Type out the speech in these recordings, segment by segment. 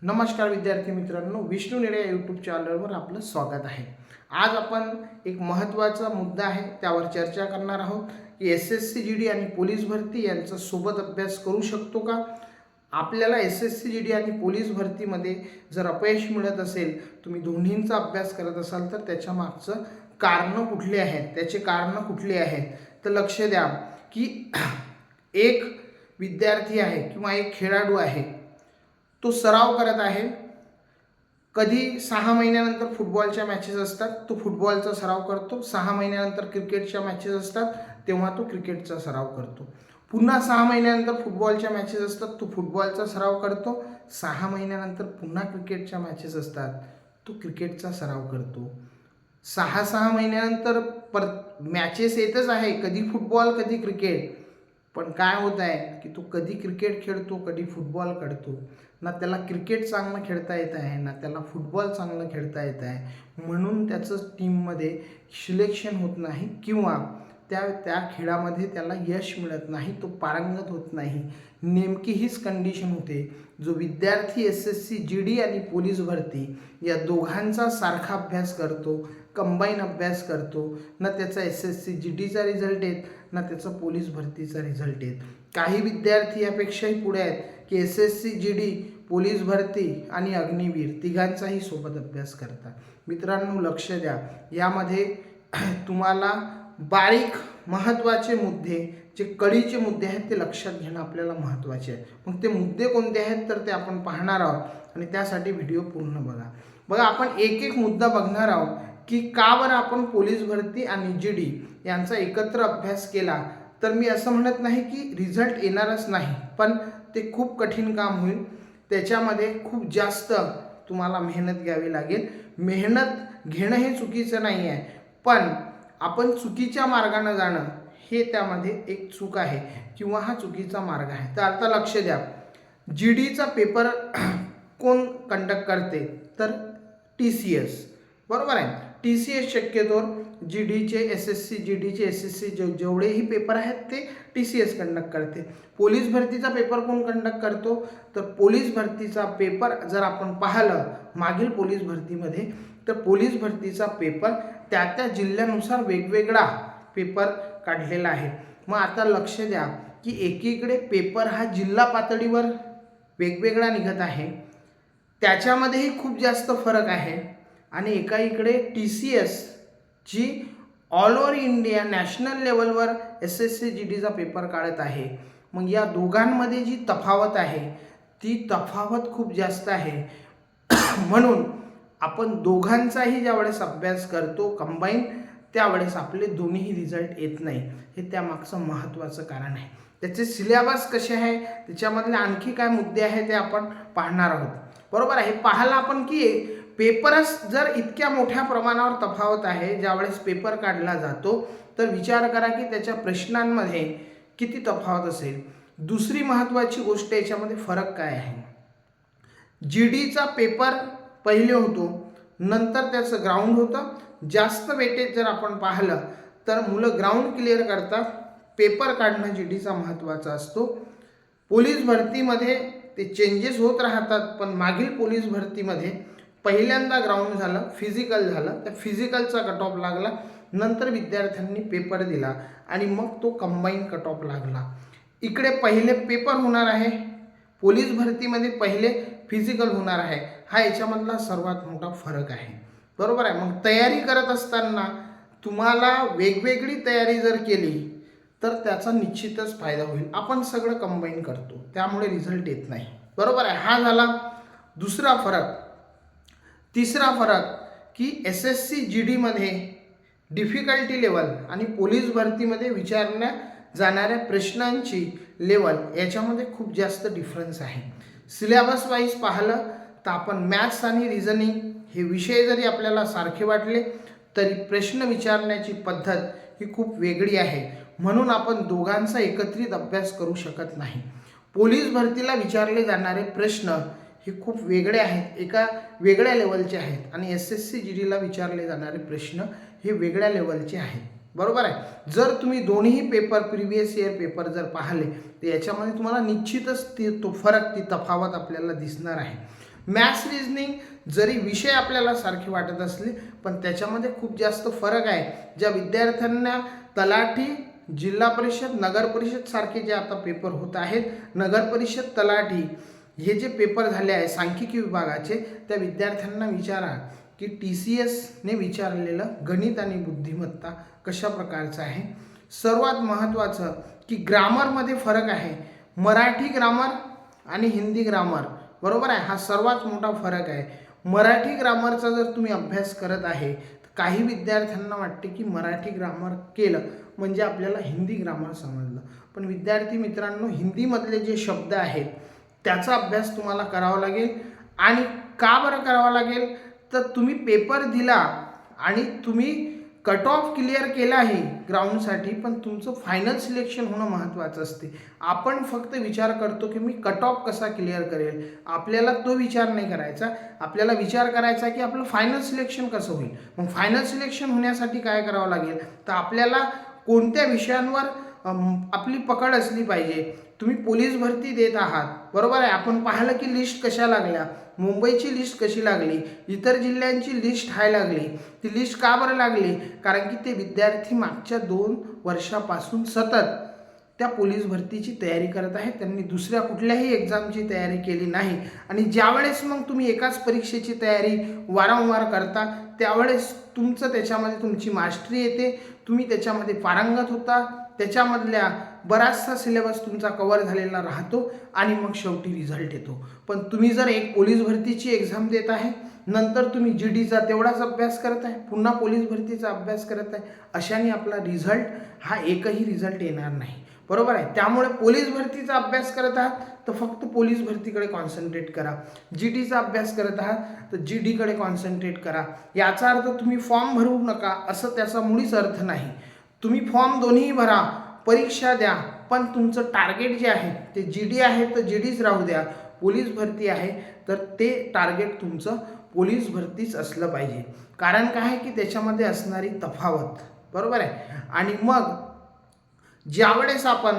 नमस्कार विद्यार्थी मित्रांनो, विष्णू नेडे या यूट्यूब चॅनलवर आपलं स्वागत आहे। आज आपण एक महत्त्वाचा मुद्दा आहे त्यावर चर्चा करणार आहोत की एसएससी जीडी आणि पोलीस भरती यांचा सोबत अभ्यास करू शकतो का। आपल्याला एसएससी जीडी आणि पोलीस भरतीमध्ये जर अपयश मिळत असेल, तुम्ही दोन्हींचा अभ्यास करत असाल तर त्याच्या मागचं कारण कुठले आहेत, त्याचे कारण कुठले आहेत। तर लक्ष द्या की एक विद्यार्थी आहे किंवा एक खेळाडू आहे, तो सराव करत आहे। कधी 6 महिन्यानंतर फुटबॉलच्या मॅचेस असतात, तो फुटबॉलचा सराव करतो। 6 महिन्यानंतर क्रिकेटच्या मॅचेस असतात, तेव्हा तो क्रिकेटचा सराव करतो। पुन्हा 6 महिन्यानंतर फुटबॉलच्या मॅचेस असतात, तो फुटबॉलचा सराव करतो। 6 महिन्यानंतर पुन्हा क्रिकेटच्या मॅचेस असतात, तो क्रिकेटचा सराव करतो। 6 महिन्यानंतर मॅचेस येतच आहे, कधी फुटबॉल कधी क्रिकेट। पण काय होत आहे की तो कधी क्रिकेट खेळतो कधी फुटबॉल खेळतो, ना त्याला क्रिकेट चांगलं खेळता येत आहे ना त्याला फुटबॉल चांगलं खेळता येत आहे। म्हणून त्याचं टीममध्ये सिलेक्शन होत नाही किंवा त्या खेळामध्ये त्याला यश मिळत नाही, तो पारंगत होत नाही। नेमकी हीच कंडिशन होते। जो विद्यार्थी एसएससी जीडी आणि पोलीस भरती या दोघांचा सारखा अभ्यास करतो, कंबाईन अभ्यास करतो, ना त्याचा एसएससी जीडीचा रिझल्ट येत ना त्याचा पोलीस भरतीचा रिझल्ट येत। काही विद्यार्थी यापेक्षाही पुढे आहेत की एसएससी जीडी, पोलीस भरती आणि अग्निवीर तिघांचाही सोबत अभ्यास करतात। मित्रांनो लक्ष द्या, यामध्ये तुम्हाला बारीक महत्त्वाचे मुद्दे, जे कळीचे मुद्दे आहेत ते लक्षात घेणं आपल्याला महत्त्वाचे आहे। मग ते मुद्दे कोणते आहेत तर ते आपण पाहणार आहोत आणि त्यासाठी व्हिडिओ पूर्ण बघा। आपण एक एक मुद्दा बघणार आहोत की का बरं आपण पोलीस भरती आणि जीडी यांचा एकत्र अभ्यास केला तर मी असं म्हणत नाही की रिझल्ट येणारच नाही, पण ते खूप कठीण काम होईल। त्याच्यामध्ये खूप जास्त तुम्हाला मेहनत घ्यावी लागेल। मेहनत घेणं हे चुकीचं नाही आहे, पण आपण चुकीच्या मार्गाने जाणं हे त्यामध्ये एक चूक आहे किंवा हा चुकीचा मार्ग आहे। तर आता लक्ष द्या, जीडीचा पेपर कोण कंडक्ट करते तर TCS, बरोबर आहे। TCS शक्यतोवर जीडीचे एसएससी जीडीचे एसएससी जेवढेही पेपर आहेत ते TCS कंडक्ट करते। पोलीस भरतीचा पेपर कोण कंडक्ट करतो तर पोलीस भरतीचा पेपर जर आपण पाहिलं मागील पोलीस भरतीमध्ये, तर पोलीस भरतीचा पेपर त्या जिल्ह्यानुसार वेगवेगळा पेपर काढलेला आहे। मग आता लक्ष द्या की एकीकडे पेपर हा जिल्हा पातळीवर वेगवेगळा निघत आहे, त्याच्यामध्येही खूप जास्त फरक आहे। आणि एका इकडे TCS जी ऑल ओव्हर इंडिया नॅशनल लेवलवर एसएससी जीडीचा पेपर काढत आहे। मग या दोघांमध्ये जी तफावत आहे ती तफावत खूप जास्त आहे। म्हणून आपण दोघांचाही ज्यावेळेस अभ्यास करतो कंबाईन, त्यावेळेस आपले दोन्ही रिझल्ट येत नाही। हे त्यामागचं महत्त्वाचं कारण आहे। त्याचे सिलेबस कसे आहे, त्याच्यामधले आणखी काय मुद्दे आहेत ते आपण पाहणार आहोत, बरोबर आहे। पाहायला आपण की पेपरच जर इतक्या मोठ्या प्रमाणावर तफावत आहे, ज्यावेळेस पेपर काढला जातो तर विचार करा की त्याच्या प्रश्नांमध्ये किती तफावत असेल। दुसरी महत्त्वाची गोष्ट याच्यामध्ये फरक काय आहे, जीडीचा पेपर पहिले होतो, नंतर त्याचं ग्राउंड होतं। जास्त वेटेज जर आपण पाहिलं तर मुलं ग्राउंड क्लिअर करतात, पेपर काढणं जीडीचा महत्त्वाचा असतो। पोलीस भरतीमध्ये ते चेंजेस होत राहतात, पण मागील पोलीस भरतीमध्ये पहिल्यांदा ग्राउंड झालं, फिजिकल झालं, त्या फिजिकलचा कट ऑफ लागला, नंतर विद्यार्थ्यांनी पेपर दिला आणि मग तो कंबाईन कट ऑफ लागला। इकडे पहिले पेपर होणार आहे, पोलीस भरतीमध्ये पहिले फिजिकल होणार आहे। हा याच्यामधला सर्वात मोठा फरक आहे, बरोबर आहे। मग तयारी करत असताना तुम्हाला वेगवेगळी तयारी जर केली तर त्याचा निश्चितच फायदा होईल। आपण सगळं कंबाईन करतो त्यामुळे रिझल्ट येत नाही, बरोबर आहे। हा झाला दुसरा फरक। तिसरा फरक की एसएससी जीडीमध्ये डिफिकल्टी लेवल आणि पोलीस भरतीमध्ये विचारल्या जाणाऱ्या प्रश्नांची लेवल याच्यामध्ये खूप जास्त डिफरन्स आहे। सिलेबस वाईज पाहिलं तर आपण मॅथ्स आणि रिझनिंग हे विषय जरी आपल्याला सारखे वाटले तरी प्रश्न विचारण्याची पद्धत ही खूप वेगळी आहे। म्हणून आपण दोघांचा एकत्रित अभ्यास करू शकत नाही। पोलीस भरतीला विचारले जाणारे प्रश्न हे खूप वेगळे आहेत, एका वेगळ्या लेवलचे आहेत, आणि एसएससी जीडीला विचारले जाणारे प्रश्न हे वेगळ्या लेवलचे आहेत, बरोबर आहे। जर तुम्ही दोन्ही पेपर प्रिव्हियस इयर पेपर जर पाहिले तर याच्यामध्ये तुम्हाला निश्चितच तो फरक, ती तफावत आपल्याला दिसणार आहे। मॅथ्स रिझनिंग जरी विषय आपल्याला सारखे वाटत असले पण त्याच्यामध्ये खूप जास्त फरक आहे. ज्या विद्यार्थ्यांना तलाठी, जिल्हा परिषद, नगर परिषद सारखे जे आता पेपर होत आहेत, नगर परिषद, तलाठी हे जे पेपर झाले आहे सांख्यिकी विभागाचे, त्या विद्यार्थ्यांना विचारा की TCSने विचारलेलं गणित आणि बुद्धिमत्ता कशा प्रकारचं आहे. सर्वात महत्त्वाचं की ग्रामरमध्ये फरक आहे. मराठी ग्रामर आणि हिंदी ग्रामर, बरोबर आहे, हा सर्वात मोठा फरक आहे. मराठी ग्रामरचा जर तुम्ही अभ्यास करत आहे तर काही विद्यार्थ्यांना वाटते की मराठी ग्रामर केलं म्हणजे आपल्याला हिंदी ग्रामर समजलं. पण विद्यार्थी मित्रांनो, हिंदीमधले जे शब्द आहेत त्याचा अभ्यास तुम्हाला करावा लागेल. आणि का बरं करावा लागेल, तर तुम्ही पेपर दिला आणि तुम्ही कट ऑफ क्लिअर केला आहे ग्राउंडसाठी, पण तुमचं फायनल सिलेक्शन होणं महत्त्वाचं असते. आपण फक्त विचार करतो की मी कट ऑफ कसा क्लिअर करेल, आपल्याला तो विचार नाही करायचा. आपल्याला विचार करायचा की आपलं फायनल सिलेक्शन कसं होईल. मग फायनल सिलेक्शन होण्यासाठी काय करावं लागेल, तर आपल्याला कोणत्या विषयांवर आपली पकड असली पाहिजे. तुम्ही पोलीस भरती देत आहात, बरोबर आहे, आपण पाहिलं की लिस्ट कशा लागल्या, मुंबईची लिस्ट कशी लागली, इतर जिल्ह्यांची लिस्ट हाय लागली. ती लिस्ट का बरं लागली, कारण की ते विद्यार्थी मागच्या 2 वर्षापासून सतत त्या पोलीस भरतीची तयारी करत आहेत. त्यांनी दुसऱ्या कुठल्याही एक्झामची तयारी केली नाही. आणि ज्यावेळेस मग तुम्ही एकाच परीक्षेची तयारी वारंवार करता त्यावेळेस त्याच्यामध्ये तुमची मास्टरी येते, तुम्ही त्याच्यामध्ये पारंगत होता, त्याच्यामधल्या बराचसा सिलेबस तुमचा कव्हर झालेला राहतो आणि मग शेवटी रिझल्ट येतो. पण तुम्ही जर एक पोलीस भरतीची एक्झाम देत आहे, नंतर तुम्ही GDचा तेवढाच अभ्यास करत आहे, पुन्हा पोलीस भरतीचा अभ्यास करत आहे, अशाने आपला रिझल्ट हा एकही रिझल्ट येणार नाही, बरोबर आहे. त्यामुळे पोलीस भरतीचा अभ्यास करत आहात तर फक्त पोलीस भरतीकडे कॉन्सन्ट्रेट करा. GDचा अभ्यास करत आहात तर GDकडे कॉन्सन्ट्रेट करा. याचा अर्थ तुम्ही फॉर्म भरू नका असं त्याचा मुळीच अर्थ नाही. तुम्ही फॉर्म दोन्ही भरा, परीक्षा द्या, पण तुमचं टार्गेट जे आहे ते GD आहे तर GDच राहू द्या. पोलीस भरती आहे तर ते टार्गेट तुमचं पोलीस भरतीच असलं पाहिजे. कारण काय आहे की त्याच्यामध्ये असणारी तफावत, बरोबर आहे. आणि मग ज्यावेळेस आपण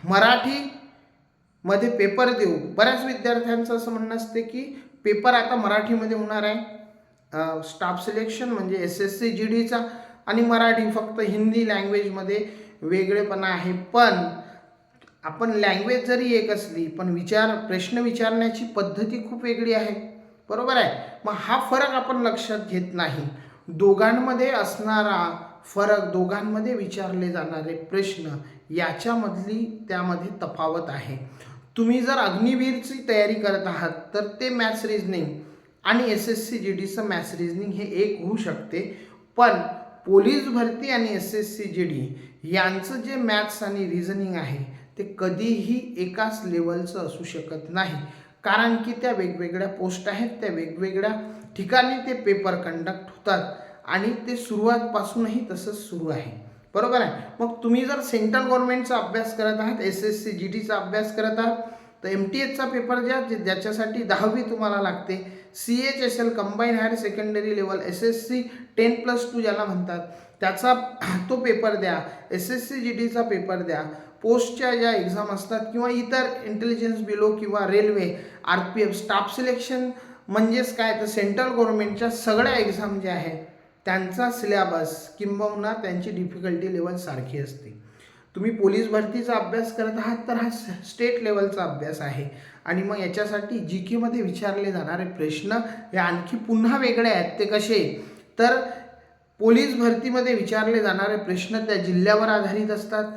मराठीमध्ये पेपर देऊ, बऱ्याच विद्यार्थ्यांचं असं म्हणणं असते की पेपर आता मराठीमध्ये होणार आहे, स्टाफ सिलेक्शन म्हणजे SSC GDचा, आणि मराठी फक्त हिंदी लँग्वेजमध्ये वेगळेपणा आहे. पण आपण लँग्वेज जरी एक असली पण प्रश्न विचारण्याची पद्धती खूप वेगळी आहे, बरोबर आहे. मग हा फरक आपण लक्षात घेत नाही. दोघांमध्ये असणारा फरक, दोघांमध्ये विचारले जाणारे प्रश्न याच्यामधली त्यामध्ये तफावत आहे. तुम्ही जर अग्निवीरची तयारी करत आहात तर ते मॅथ्स रिझनिंग आणि SSC GDचं मॅथ्स रिझनिंग हे एक होऊ शकते. पण पोलीस भरती आणि SSC GD यांचं जे मॅथ्स आणि रिझनिंग आहे ते कधीही एकाच लेवलचं असू शकत नाही. कारण की त्या वेगवेगळ्या पोस्ट आहेत, त्या वेगवेगळ्या ठिकाणी ते पेपर कंडक्ट होतात आणि ते सुरुवातपासूनही तसंच सुरू आहे, बरोबर आहे. मग तुम्ही जर सेंट्रल गव्हर्नमेंटचा अभ्यास करत आहात, SSC GDचा अभ्यास करत आहात तर MTHचा पेपर ज्याच्यासाठी 10वी तुम्हाला लागते, CHSL combine higher secondary level SSC 10+2 ज्याला म्हणतात त्याचा तो पेपर द्या, SSC GDचा पेपर द्या. पोस्टच्या ज्या एक्झाम असतात किंवा इतर इंटेलिजन्स ब्युरो किंवा रेल्वे, RPF, स्टाफ सिलेक्शन म्हणजेच काय तर सेंट्रल गव्हर्नमेंटच्या सगळ्या एक्झाम ज्या आहेत त्यांचा सिलेबस किंबहुना त्यांची डिफिकल्टी लेवल सारखी असते. तुम्ही पोलीस भरतीचा अभ्यास करत आहात तर हा स्टेट लेवलचा अभ्यास आहे. आणि मग याच्यासाठी GKमध्ये विचारले जाणारे प्रश्न हे आणखी पुन्हा वेगळे आहेत. ते कसे, तर पोलीस भरतीमध्ये विचारले जाणारे प्रश्न त्या जिल्ह्यावर आधारित असतात.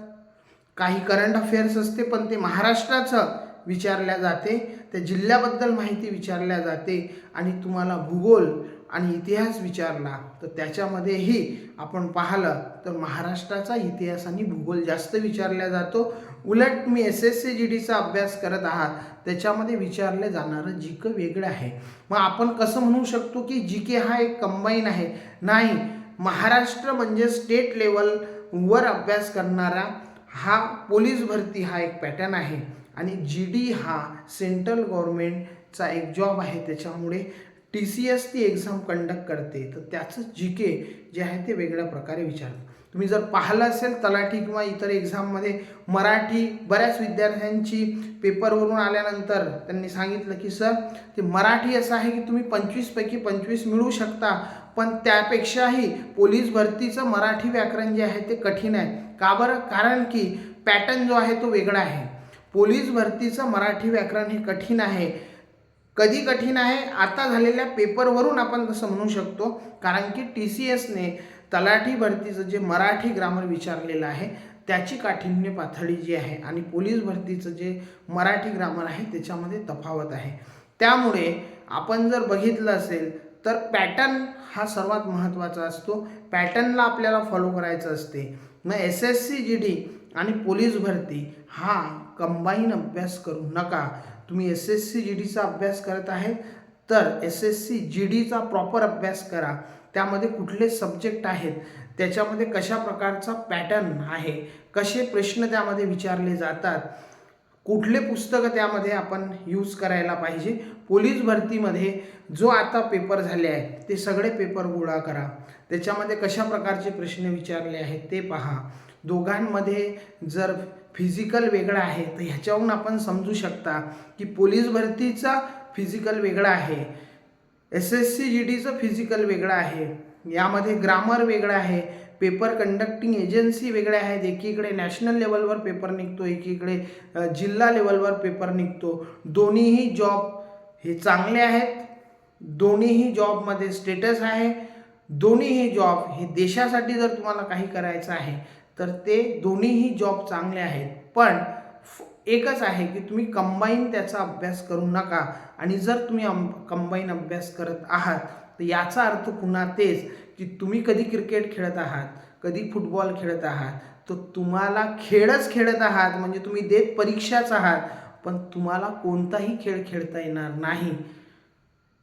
काही करंट अफेअर्स असते पण ते महाराष्ट्राचं विचारल्या जाते, त्या जिल्ह्याबद्दल माहिती विचारल्या जाते. आणि तुम्हाला भूगोल आणि इतिहास विचारला तर त्याच्यामध्येही आपण पाहिलं तर महाराष्ट्राचा इतिहास आणि भूगोल जास्त विचारला जातो. उलट मी SSC GDचा अभ्यास करत आहात त्याच्यामध्ये विचारले जाणारं GK वेगळं आहे. मग आपण कसं म्हणू शकतो की GK हा एक कंबाईन आहे? नाही, महाराष्ट्र म्हणजे स्टेट लेवलवर अभ्यास करणारा हा पोलीस भरती हा एक पॅटर्न आहे आणि GD हा सेंट्रल गव्हर्नमेंटचा एक जॉब आहे. त्याच्यामुळे TCS ती एक्झाम कंडक्ट करते तर त्याचं GK जे आहे ते वेगळ्या प्रकारे विचारतं. तुम्ही जर पाहिलं असेल तलाठी किंवा इतर एक्झाममध्ये मराठी बऱ्याच विद्यार्थ्यांची पेपरवरून आल्यानंतर त्यांनी सांगितलं की सर ते मराठी असं आहे की तुम्ही 25 पैकी 25 मिळवू शकता, पण त्यापेक्षाही पोलीस भरतीचं मराठी व्याकरण जे आहे ते कठीण आहे. का बरं? कारण की पॅटर्न जो आहे तो वेगळा आहे. पोलीस भरतीचं मराठी व्याकरण हे कठीण आहे. कधी कठीण आहे? आता झालेल्या पेपरवरून आपण तसं म्हणू शकतो, कारण की TCSने तलाठी भरतीचं जे मराठी ग्रामर विचारलेलं आहे त्याची काठिण्य पातळी जी आहे आणि पोलीस भरतीचं जे मराठी ग्रामर आहे त्याच्यामध्ये तफावत आहे. त्यामुळे आपण जर बघितलं असेल तर पॅटर्न हा सर्वात महत्त्वाचा असतो. पॅटर्नला आपल्याला फॉलो करायचं असते. मग SSC GD आणि पोलीस भरती हा कंबाईन अभ्यास करू नका. तुम्ही SSC GDचा अभ्यास करत आहे तर SSC GDचा प्रॉपर अभ्यास करा. त्यामध्ये कुठले सब्जेक्ट आहेत, त्याच्यामध्ये कशा प्रकारचा पॅटर्न आहे, कसे प्रश्न त्यामध्ये विचारले जातात, कुठले पुस्तकं त्यामध्ये आपण यूज करायला पाहिजे. पोलीस भरतीमध्ये जो आता पेपर झाले आहे ते सगळे पेपर गोळा करा. त्याच्यामध्ये कशा प्रकारचे प्रश्न विचारले आहेत ते पहा. दोघांमध्ये जर फिजिकल वेगळा आहे तर ह्याच्यावरून आपण समजू शकता की पोलीस भरतीचा फिजिकल वेगळा आहे, SSC GDचं फिजिकल वेगळं आहे, यामध्ये ग्रामर वेगळं आहे, पेपर कंडक्टिंग एजन्सी वेगळ्या आहेत. एकीकडे नॅशनल लेवलवर पेपर निघतो, एकीकडे जिल्हा लेवलवर पेपर निघतो. दोन्हीही जॉब हे चांगले आहेत, दोन्हीही जॉबमध्ये स्टेटस आहे. दोन्हीही जॉब हे देशासाठी जर तुम्हाला काही करायचं आहे तर ते दोन्हीही जॉब चांगले आहेत. पण एकच आहे की तुम्ही कंबाईन त्याचा अभ्यास करू नका. आणि जर तुम्ही कंबाईन अभ्यास करत आहात तर याचा अर्थ पुन्हा तेच की तुम्ही कधी क्रिकेट खेळत आहात, कधी फुटबॉल खेळत आहात, तर तुम्हाला खेळच खेळत आहात म्हणजे तुम्ही देत परीक्षाच आहात, पण तुम्हाला कोणताही खेळ खेळता येणार नाही.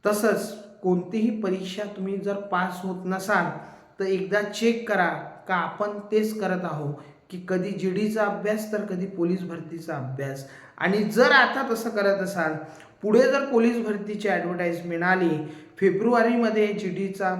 तसंच कोणतीही परीक्षा तुम्ही जर पास होत नसाल तर एकदा चेक करा का आपण तेच करत आहोत की कधी GDचा अभ्यास तर कधी पोलीस भरतीचा अभ्यास. आणि जर आता तसं करत असाल, पुढे जर पोलीस भरतीची ॲडव्हर्टाइजमेंट आली, फेब्रुवारीमध्ये GDचा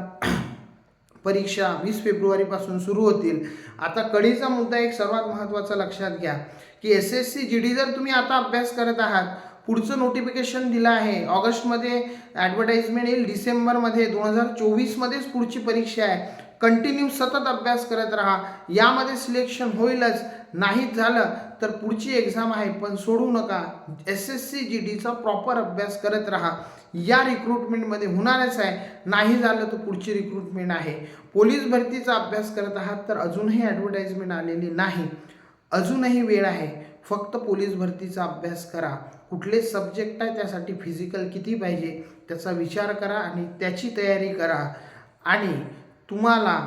परीक्षा 20 फेब्रुवारीपासून सुरू होतील. आता कळीचा मुद्दा एक सर्वात महत्त्वाचा लक्षात घ्या की SSC GD जर तुम्ही आता अभ्यास करत आहात, पुढचं नोटिफिकेशन दिलं आहे ऑगस्टमध्ये, ॲडव्हर्टाइजमेंट येईल डिसेंबरमध्ये, 2024मध्येच पुढची परीक्षा आहे. कंटिन्यू सतत अभ्यास करत राहा. यामध्ये सिलेक्शन होईलच, नाहीच झालं तर पुढची एक्झाम आहे पण सोडू नका. SSC GDचा प्रॉपर अभ्यास करत राहा. या रिक्रुटमेंटमध्ये होणारच आहे, नाही झालं तर पुढची रिक्रुटमेंट आहे. पोलीस भरतीचा अभ्यास करत आहात तर अजूनही ॲडव्हर्टाइजमेंट आलेली नाही, अजूनही वेळ आहे. फक्त पोलीस भरतीचा अभ्यास करा. कुठले सब्जेक्ट आहे, त्यासाठी फिजिकल किती पाहिजे त्याचा विचार करा आणि त्याची तयारी करा. आणि तुम्हाला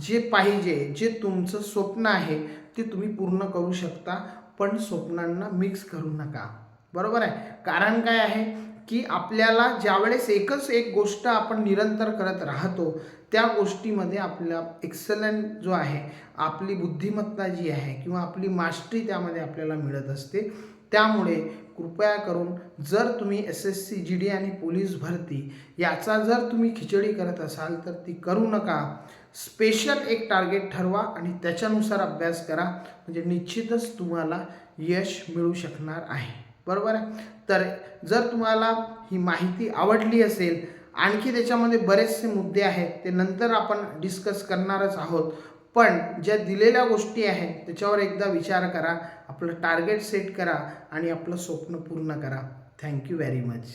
जे पाहिजे, जे तुमचं स्वप्न आहे ते तुम्ही पूर्ण करू शकता, पण स्वप्नांना मिक्स करू नका. बरोबर आहे? कारण काय आहे की आपल्याला ज्यावेळेस एकच एक गोष्ट आपण निरंतर करत राहतो त्या गोष्टीमध्ये आपला एक्सलंट जो आहे, आपली बुद्धिमत्ता जी आहे किंवा आपली मास्टरी त्यामध्ये आपल्याला मिळत असते. त्यामुळे कृपया करून जर तुम्ही SSC GD आणि पोलीस भरती याचा जर तुम्ही खिचडी करत असाल तर ती करू नका. स्पेशल एक टार्गेट ठरवा आणि त्याच्यानुसार अभ्यास करा, म्हणजे निश्चितच तुम्हाला यश मिळू शकणार आहे. बरोबर आहे? तर जर तुम्हाला ही माहिती आवडली असेल, आणखी त्याच्यामध्ये बरेचसे मुद्दे आहेत ते नंतर आपण डिस्कस करणारच आहोत, पण ज्या दिलेल्या गोष्टी आहेत त्याच्यावर एकदा विचार करा, आपलं टार्गेट सेट करा आणि आपलं स्वप्न पूर्ण करा. Thank you very much.